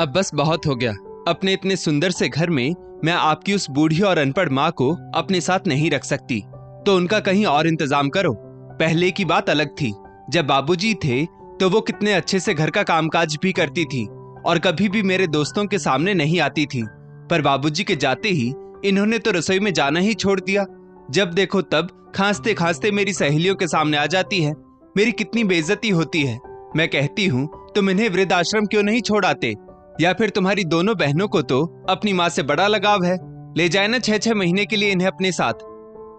अब बस बहुत हो गया। अपने इतने सुंदर से घर में मैं आपकी उस बूढ़ी और अनपढ़ माँ को अपने साथ नहीं रख सकती, तो उनका कहीं और इंतजाम करो। पहले की बात अलग थी, जब बाबूजी थे तो वो कितने अच्छे से घर का कामकाज भी करती थी और कभी भी मेरे दोस्तों के सामने नहीं आती थी। पर बाबूजी के जाते ही इन्होंने तो रसोई में जाना ही छोड़ दिया। जब देखो तब खांसते खांसते मेरी सहेलियों के सामने आ जाती है। मेरी कितनी बेइज्जती होती है। मैं कहती हूँ तुम इन्हें वृद्ध आश्रम क्यों नहीं छोड़ आते, या फिर तुम्हारी दोनों बहनों को तो अपनी माँ से बड़ा लगाव है, ले जाए ना 6-6 महीने के लिए इन्हें अपने साथ।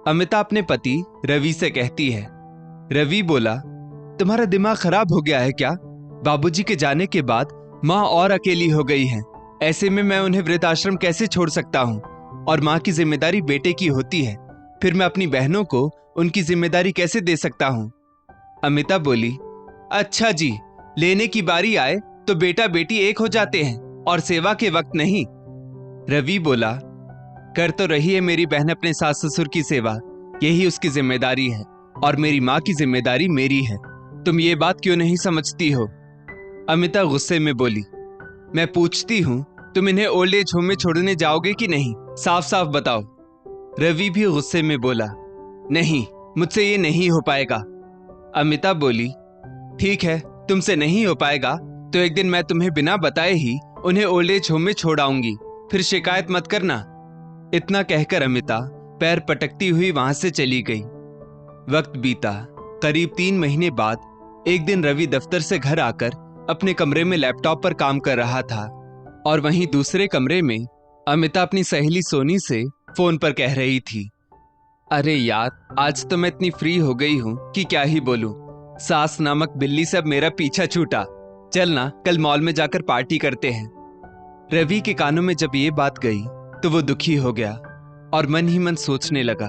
अमिता अपने पति रवि से कहती है। रवि बोला, तुम्हारा दिमाग खराब हो गया है क्या? बाबूजी के जाने के बाद माँ और अकेली हो गई है, ऐसे में मैं उन्हें वृद्ध आश्रम कैसे छोड़ सकता हूँ? और माँ की जिम्मेदारी बेटे की होती है, फिर मैं अपनी बहनों को उनकी जिम्मेदारी कैसे दे सकता हूँ? अमिता बोली, अच्छा जी, लेने की बारी आए तो बेटा बेटी एक हो जाते हैं और सेवा के वक्त नहीं। रवि बोला, कर तो रही है मेरी बहन अपने सास ससुर की सेवा, यही उसकी जिम्मेदारी है और मेरी माँ की जिम्मेदारी मेरी है। तुम ये बात क्यों नहीं समझती हो? अमिता गुस्से में बोली, मैं पूछती हूँ तुम इन्हें ओल्ड एज होम में छोड़ने जाओगे कि नहीं? साफ साफ बताओ। रवि भी गुस्से में बोला, नहीं, मुझसे ये नहीं हो पाएगा। अमिता बोली, ठीक है, तुमसे नहीं हो पाएगा तो एक दिन मैं तुम्हें बिना बताए ही उन्हें ओल्ड एज होम में छोड़ आऊंगी, फिर शिकायत मत करना। इतना कहकर अमिता पैर पटकती हुई वहां से चली गई। वक्त बीता। करीब 3 महीने बाद एक दिन रवि दफ्तर से घर आकर अपने कमरे में लैपटॉप पर काम कर रहा था और वहीं दूसरे कमरे में अमिता अपनी सहेली सोनी से फोन पर कह रही थी, अरे यार, आज तो मैं इतनी फ्री हो गई हूं कि क्या ही बोलूं। सास नामक बिल्ली से अब मेरा पीछा छूटा। चल ना, कल मॉल में जाकर पार्टी करते हैं। रवि के कानों में जब ये बात गई तो वो दुखी हो गया और मन ही मन सोचने लगा,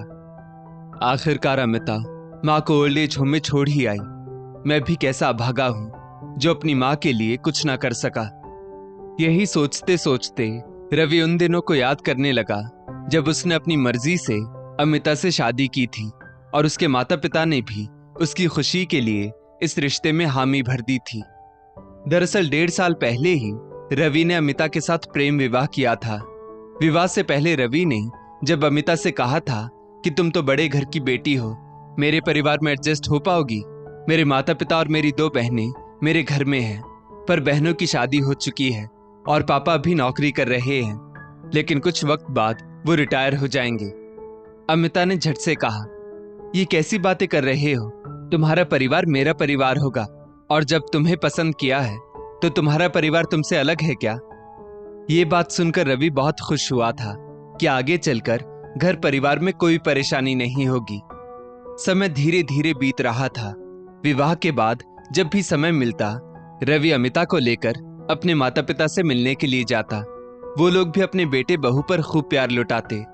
आखिरकार अमिता माँ को ओल्ड एज होम में छोड़ ही आई। मैं भी कैसा अभागा हूं जो अपनी माँ के लिए कुछ ना कर सका। यही सोचते सोचते रवि उन दिनों को याद करने लगा जब उसने अपनी मर्जी से अमिता से शादी की थी और उसके माता पिता ने भी उसकी खुशी के लिए इस रिश्ते में हामी भर दी थी। दरअसल 1.5 साल पहले ही रवि ने अमिता के साथ प्रेम विवाह किया था। विवाह से पहले रवि ने जब अमिता से कहा था कि तुम तो बड़े घर की बेटी हो, मेरे परिवार में एडजस्ट हो पाओगी? मेरे माता पिता और मेरी 2 बहनें मेरे घर में हैं, पर बहनों की शादी हो चुकी है और पापा भी नौकरी कर रहे हैं, लेकिन कुछ वक्त बाद वो रिटायर हो जाएंगे। अमिता ने झट से कहा, ये कैसी बातें कर रहे हो? तुम्हारा परिवार मेरा परिवार होगा और जब तुम्हें पसंद किया है तो तुम्हारा परिवार तुमसे अलग है क्या? ये बात सुनकर रवि बहुत खुश हुआ था कि आगे चलकर घर परिवार में कोई परेशानी नहीं होगी। समय धीरे धीरे बीत रहा था। विवाह के बाद जब भी समय मिलता रवि अमिता को लेकर अपने माता पिता से मिलने के लिए जाता। वो लोग भी अपने बेटे बहू पर खूब प्यार लुटाते।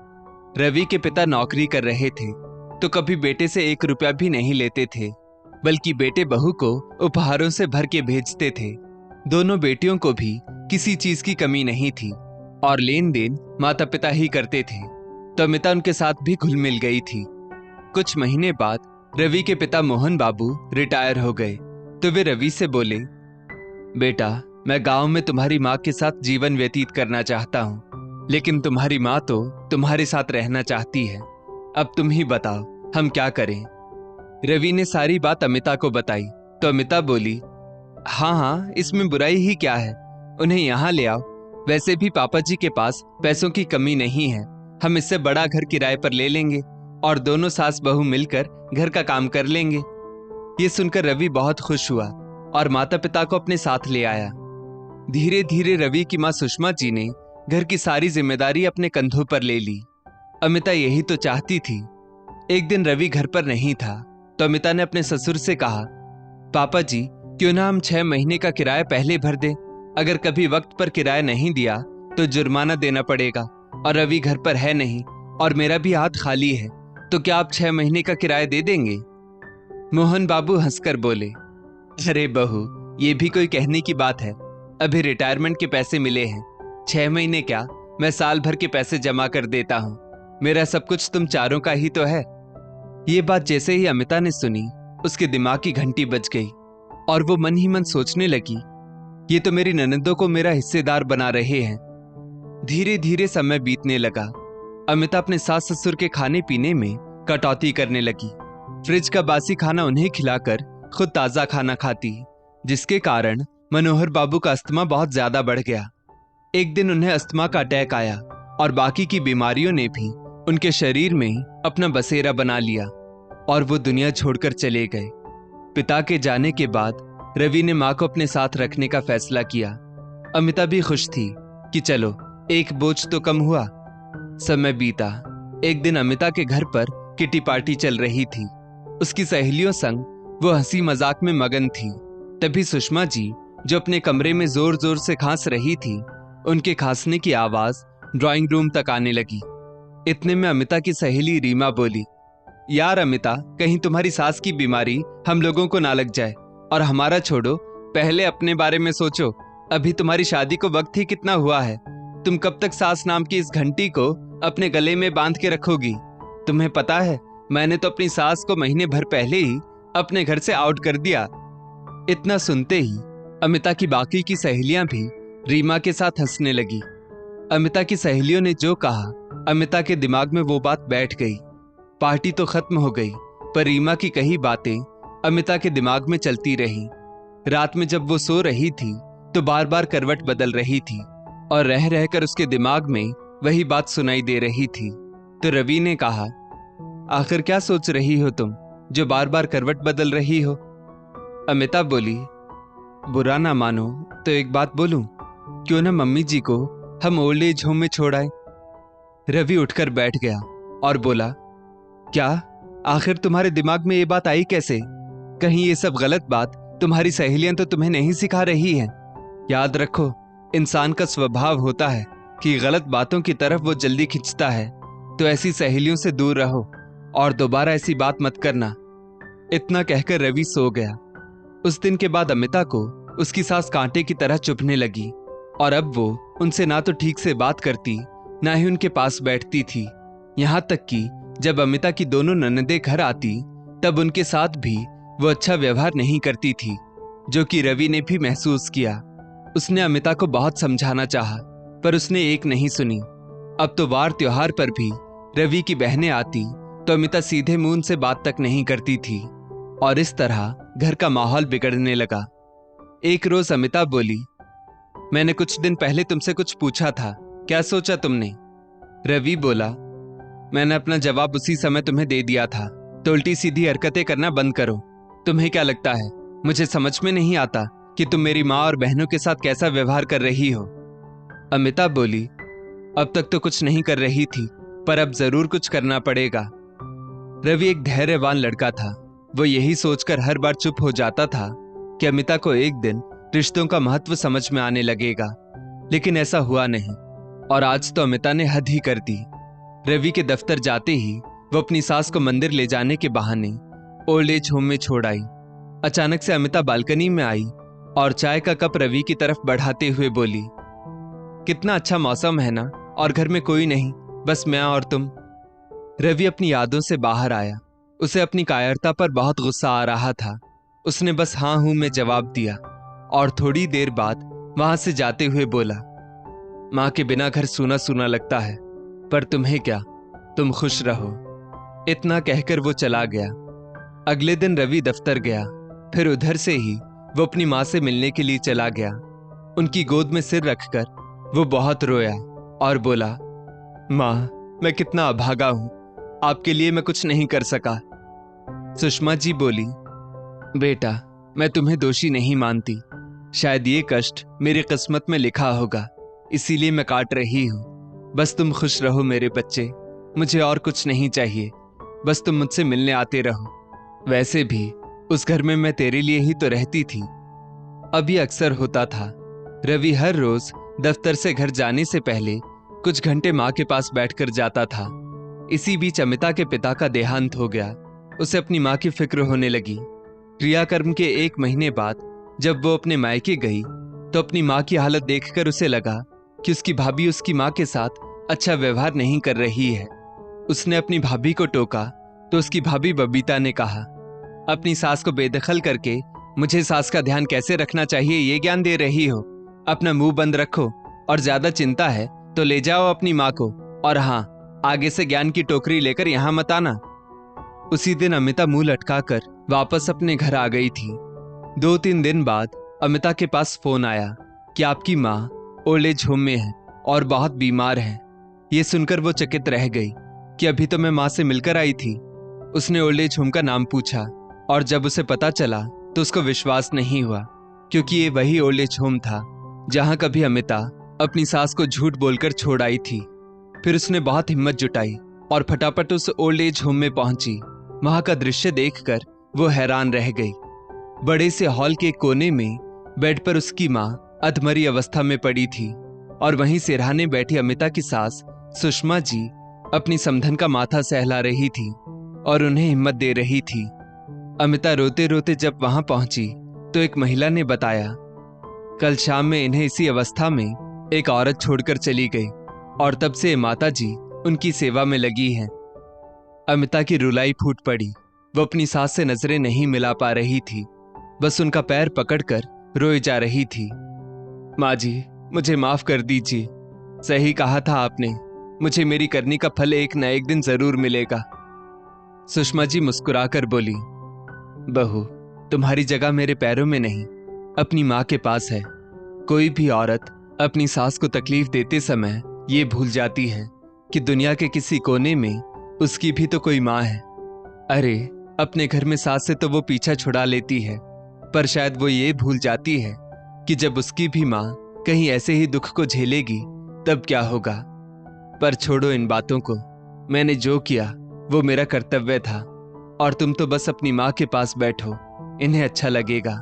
रवि के पिता नौकरी कर रहे थे तो कभी बेटे से 1 रुपया भी नहीं लेते थे, बल्कि बेटे बहू को उपहारों से भर के भेजते थे। दोनों बेटियों को भी किसी चीज की कमी नहीं थी और लेन देन माता पिता ही करते थे, तो अमिता उनके साथ भी घुल मिल गई थी। कुछ महीने बाद रवि के पिता मोहन बाबू रिटायर हो गए तो वे रवि से बोले, बेटा, मैं गांव में तुम्हारी माँ के साथ जीवन व्यतीत करना चाहता हूँ, लेकिन तुम्हारी माँ तो तुम्हारे साथ रहना चाहती है। अब तुम ही बताओ हम क्या करें? रवि ने सारी बात अमिता को बताई तो अमिता बोली, हाँ हाँ, इसमें बुराई ही क्या है, उन्हें यहाँ ले आओ। वैसे भी पापा जी के पास पैसों की कमी नहीं है, हम इससे बड़ा घर किराए पर ले लेंगे और दोनों सास बहू मिलकर घर का काम कर लेंगे। ये सुनकर रवि बहुत खुश हुआ और माता पिता को अपने साथ ले आया। धीरे धीरे रवि की माँ सुषमा जी ने घर की सारी जिम्मेदारी अपने कंधों पर ले ली। अमिता यही तो चाहती थी। एक दिन रवि घर पर नहीं था तो अमिता ने अपने ससुर से कहा, पापा जी, क्यों ना हम 6 महीने का किराया पहले भर दें? अगर कभी वक्त पर किराया नहीं दिया तो जुर्माना देना पड़ेगा और रवि घर पर है नहीं और मेरा भी हाथ खाली है, तो क्या आप 6 महीने का किराया दे देंगे? मोहन बाबू हंसकर बोले, अरे बहू, ये भी कोई कहने की बात है? अभी रिटायरमेंट के पैसे मिले हैं, 6 महीने क्या, मैं साल भर के पैसे जमा कर देता हूँ। मेरा सब कुछ तुम चारों का ही तो है। ये बात जैसे ही अमिता ने सुनी उसके दिमाग की घंटी बज गई और वो मन ही मन सोचने लगी ये तो मेरी ननदों को मेरा हिस्सेदार बना रहे हैं। धीरे धीरे समय बीतने लगा। अमिता अपने सास ससुर के खाने पीने में कटौती करने लगी। फ्रिज का बासी खाना उन्हें खिलाकर खुद ताजा खाना खाती, जिसके कारण मनोहर बाबू का अस्थमा बहुत ज्यादा बढ़ गया। एक दिन उन्हें अस्थमा का अटैक आया और बाकी की बीमारियों ने भी उनके शरीर में अपना बसेरा बना लिया और वो दुनिया छोड़कर चले गए। पिता के जाने के बाद रवि ने मां को अपने साथ रखने का फैसला किया। अमिता भी खुश थी कि चलो एक बोझ तो कम हुआ। समय बीता। एक दिन अमिता के घर पर किटी पार्टी चल रही थी। उसकी सहेलियों संग वो हंसी मजाक में मगन थी। तभी सुषमा जी, जो अपने कमरे में जोर जोर से खांस रही थी, उनके खांसने की आवाज ड्राइंग रूम तक आने लगी। इतने में अमिता की सहेली रीमा बोली, यार अमिता, कहीं तुम्हारी सास की बीमारी हम लोगों को ना लग जाए। और हमारा छोड़ो, पहले अपने बारे में सोचो। अभी तुम्हारी शादी को वक्त ही कितना हुआ है। तुम कब तक सास नाम की इस घंटी को अपने गले में बांध के रखोगी? तुम्हें पता है, मैंने तो अपनी सास को महीने भर पहले ही अपने घर से आउट कर दिया। इतना सुनते ही अमिता की बाकी की सहेलियां भी रीमा के साथ हंसने लगी। अमिता की सहेलियों ने जो कहा, अमिता के दिमाग में वो बात बैठ गई। पार्टी तो खत्म हो गई, पर रीमा की कही बातें अमिता के दिमाग में चलती रही। रात में जब वो सो रही थी तो बार बार करवट बदल रही थी और रह रहकर उसके दिमाग में वही बात सुनाई दे रही थी। तो रवि ने कहा, आखिर क्या सोच रही हो तुम जो बार बार करवट बदल रही हो? अमिता बोली, बुरा ना मानो तो एक बात बोलूं, क्यों ना मम्मी जी को हम ओल्ड एज होम में छोड़ आए? रवि उठकर बैठ गया और बोला, क्या? आखिर तुम्हारे दिमाग में ये बात आई कैसे? कहीं ये सब गलत बात तुम्हारी सहेलियां तो तुम्हें नहीं सिखा रही हैं? याद रखो, इंसान का स्वभाव होता है कि गलत बातों की तरफ वो जल्दी खिंचता है। तो ऐसी सहेलियों से दूर रहो और दोबारा ऐसी बात मत करना। इतना कहकर रवि सो गया। उस दिन के बाद अमिता को उसकी सास कांटे की तरह चुभने लगी और अब वो उनसे ना तो ठीक से बात करती, ना ही उनके पास बैठती थी। यहाँ तक कि जब अमिता की दोनों ननदें घर आती तब उनके साथ भी वो अच्छा व्यवहार नहीं करती थी, जो कि रवि ने भी महसूस किया। उसने अमिता को बहुत समझाना चाहा, पर उसने एक नहीं सुनी। अब तो वार त्योहार पर भी रवि की बहनें आती तो अमिता सीधे मुंह उनसे बात तक नहीं करती थी और इस तरह घर का माहौल बिगड़ने लगा। एक रोज अमिता बोली, मैंने कुछ दिन पहले तुमसे कुछ पूछा था, क्या सोचा तुमने? रवि बोला, मैंने अपना जवाब उसी समय तुम्हें दे दिया था, तो उल्टी सीधी हरकतें करना बंद करो। तुम्हें क्या लगता है मुझे समझ में नहीं आता कि तुम मेरी माँ और बहनों के साथ कैसा व्यवहार कर रही हो? अमिता बोली, अब तक तो कुछ नहीं कर रही थी, पर अब जरूर कुछ करना पड़ेगा। रवि एक धैर्यवान लड़का था। वो यही सोचकर हर बार चुप हो जाता था कि अमिता को एक दिन रिश्तों का महत्व समझ में आने लगेगा, लेकिन ऐसा हुआ नहीं और आज तो अमिता ने हद ही कर दी। रवि के दफ्तर जाते ही वो अपनी सास को मंदिर ले जाने के बहाने ओल्ड एज होम में छोड़ आई। अचानक से अमिता बालकनी में आई और चाय का कप रवि की तरफ बढ़ाते हुए बोली, कितना अच्छा मौसम है ना, और घर में कोई नहीं, बस मैं और तुम। रवि अपनी यादों से बाहर आया। उसे अपनी कायरता पर बहुत गुस्सा आ रहा था। उसने बस हाँ हूं में जवाब दिया और थोड़ी देर बाद वहां से जाते हुए बोला, मां के बिना घर सूना सूना लगता है, पर तुम्हें क्या, तुम खुश रहो। इतना कहकर वो चला गया। अगले दिन रवि दफ्तर गया। फिर उधर से ही वो अपनी मां से मिलने के लिए चला गया। उनकी गोद में सिर रखकर वो बहुत रोया और बोला, मां, मैं कितना अभागा हूं, आपके लिए मैं कुछ नहीं कर सका। सुषमा जी बोली, बेटा, मैं तुम्हें दोषी नहीं मानती। शायद ये कष्ट मेरी किस्मत में लिखा होगा, इसीलिए मैं काट रही हूं। बस तुम खुश रहो मेरे बच्चे, मुझे और कुछ नहीं चाहिए। बस तुम मुझसे मिलने आते रहो। वैसे भी उस घर में मैं तेरे लिए ही तो रहती थी। अब ये अक्सर होता था। रवि हर रोज दफ्तर से घर जाने से पहले कुछ घंटे मां के पास बैठकर जाता था। इसी बीच अमिता के पिता का देहांत हो गया। उसे अपनी मां की फिक्र होने लगी। क्रियाकर्म के 1 महीने बाद जब वो अपने मायके गई तो अपनी मां की हालत देखकर उसे लगा कि उसकी भाभी उसकी मां के साथ अच्छा व्यवहार नहीं कर रही है। उसने अपनी भाभी को टोका तो उसकी भाभी बबीता ने कहा, अपनी सास को बेदखल करके मुझे सास का ध्यान कैसे रखना चाहिए ये ज्ञान दे रही हो। अपना मुंह बंद रखो और ज्यादा चिंता है तो ले जाओ अपनी माँ को, और हाँ, आगे से ज्ञान की टोकरी लेकर यहाँ मत आना। उसी दिन अमिता मुंह लटकाकर वापस अपने घर आ गई थी। 2-3 दिन बाद अमिता के पास फोन आया कि आपकी माँ ओल्ड एज होम में है और बहुत बीमार है। ये सुनकर वो चकित रह गई कि अभी तो मैं माँ से मिलकर आई थी। उसने ओल्ड एज होम का नाम पूछा और जब उसे पता चला तो उसको विश्वास नहीं हुआ, क्योंकि ये वही ओल्ड एज होम था जहां कभी अमिता अपनी सास को झूठ बोलकर छोड़ आई थी। फिर उसने बहुत हिम्मत जुटाई और फटाफट उस ओल्ड एज होम में पहुंची। वहां का दृश्य देखकर वो हैरान रह गई। बड़े से हॉल के कोने में बेड पर उसकी माँ अधमरी अवस्था में पड़ी थी और वहीं सिरहाने बैठी अमिता की सास सुषमा जी अपनी समधन का माथा सहला रही थी और उन्हें हिम्मत दे रही थी। अमिता रोते रोते जब वहां पहुंची तो एक महिला ने बताया, कल शाम में इन्हें इसी अवस्था में एक औरत छोड़कर चली गई और तब से माता जी उनकी सेवा में लगी हैं। अमिता की रुलाई फूट पड़ी। वो अपनी सास से नजरें नहीं मिला पा रही थी, बस उनका पैर पकड़कर रोई जा रही थी। माँ जी, मुझे माफ कर दीजिए। सही कहा था आपने, मुझे मेरी करनी का फल एक न एक दिन जरूर मिलेगा। सुषमा जी मुस्कुराकर बोली, बहू, तुम्हारी जगह मेरे पैरों में नहीं, अपनी माँ के पास है। कोई भी औरत अपनी सास को तकलीफ देते समय ये भूल जाती है कि दुनिया के किसी कोने में उसकी भी तो कोई माँ है। अरे, अपने घर में सास से तो वो पीछा छुड़ा लेती है, पर शायद वो ये भूल जाती है कि जब उसकी भी माँ कहीं ऐसे ही दुख को झेलेगी तब क्या होगा। पर छोड़ो इन बातों को। मैंने जो किया वो मेरा कर्तव्य था और तुम तो बस अपनी माँ के पास बैठो, इन्हें अच्छा लगेगा।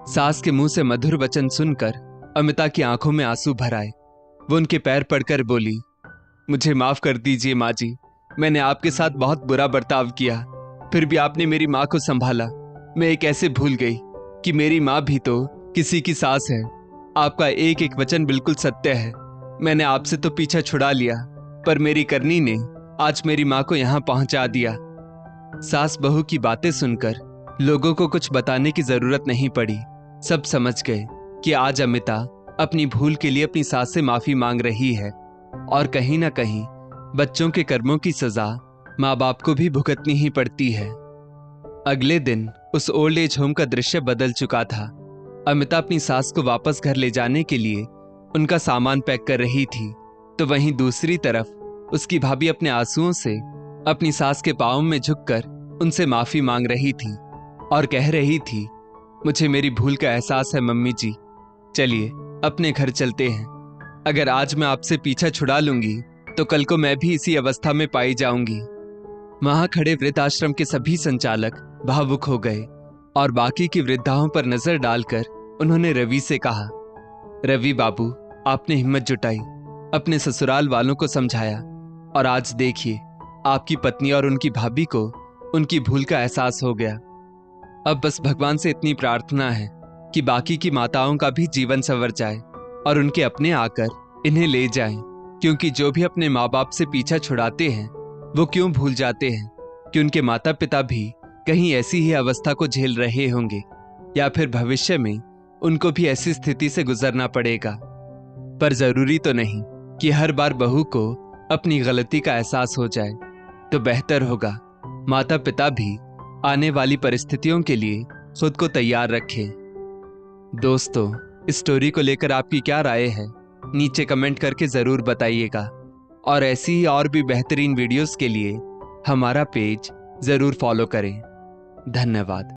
सास के मुंह से मधुर वचन सुनकर अमिता की आंखों में आंसू भर आए। वो उनके पैर पड़कर बोली, मुझे माफ कर दीजिए माँ जी, मैंने आपके साथ बहुत बुरा बर्ताव किया, फिर भी आपने मेरी माँ को संभाला। मैं ये कैसे भूल गई कि मेरी माँ भी तो किसी की सास है। आपका एक एक वचन बिल्कुल सत्य है। मैंने आपसे तो पीछा छुड़ा लिया, पर मेरी करनी ने आज मेरी माँ को यहाँ पहुंचा दिया। सास बहू की बातें सुनकर लोगों को कुछ बताने की जरूरत नहीं पड़ी। सब समझ गए कि आज अमिता अपनी भूल के लिए अपनी सास से माफी मांग रही है और कहीं ना कहीं बच्चों के कर्मों की सजा माँ बाप को भी भुगतनी ही पड़ती है। अगले दिन उस ओल्ड एज होम का दृश्य बदल चुका था। अमिता अपनी सास को वापस घर ले जाने के लिए उनका सामान पैक कर रही थी, तो वहीं दूसरी तरफ उसकी भाभी अपने आंसुओं से अपनी सास के पांव में झुककर उनसे माफी मांग रही थी और कह रही थी, मुझे मेरी भूल का एहसास है मम्मी जी, चलिए अपने घर चलते हैं। अगर आज मैं आपसे पीछा छुड़ा लूंगी तो कल को मैं भी इसी अवस्था में पाई जाऊंगी। वहां खड़े वृद्धाश्रम के सभी संचालक भावुक हो गए और बाकी की वृद्धाओं पर नजर डालकर उन्होंने रवि से कहा, रवि बाबू, आपने हिम्मत जुटाई, अपने ससुराल वालों को समझाया और आज देखिए आपकी पत्नी और उनकी भाभी को उनकी भूल का एहसास हो गया। अब बस भगवान से इतनी प्रार्थना है कि बाकी की माताओं का भी जीवन संवर जाए और उनके अपने आकर इन्हें ले जाएं, क्योंकि जो भी अपने माँ बाप से पीछा छुड़ाते हैं वो क्यों भूल जाते हैं कि उनके माता पिता भी कहीं ऐसी ही अवस्था को झेल रहे होंगे या फिर भविष्य में उनको भी ऐसी स्थिति से गुजरना पड़ेगा। पर जरूरी तो नहीं कि हर बार बहू को अपनी गलती का एहसास हो जाए, तो बेहतर होगा माता पिता भी आने वाली परिस्थितियों के लिए खुद को तैयार रखें। दोस्तों, इस स्टोरी को लेकर आपकी क्या राय है, नीचे कमेंट करके जरूर बताइएगा और ऐसी ही और भी बेहतरीन वीडियोस के लिए हमारा पेज जरूर फॉलो करें। धन्यवाद।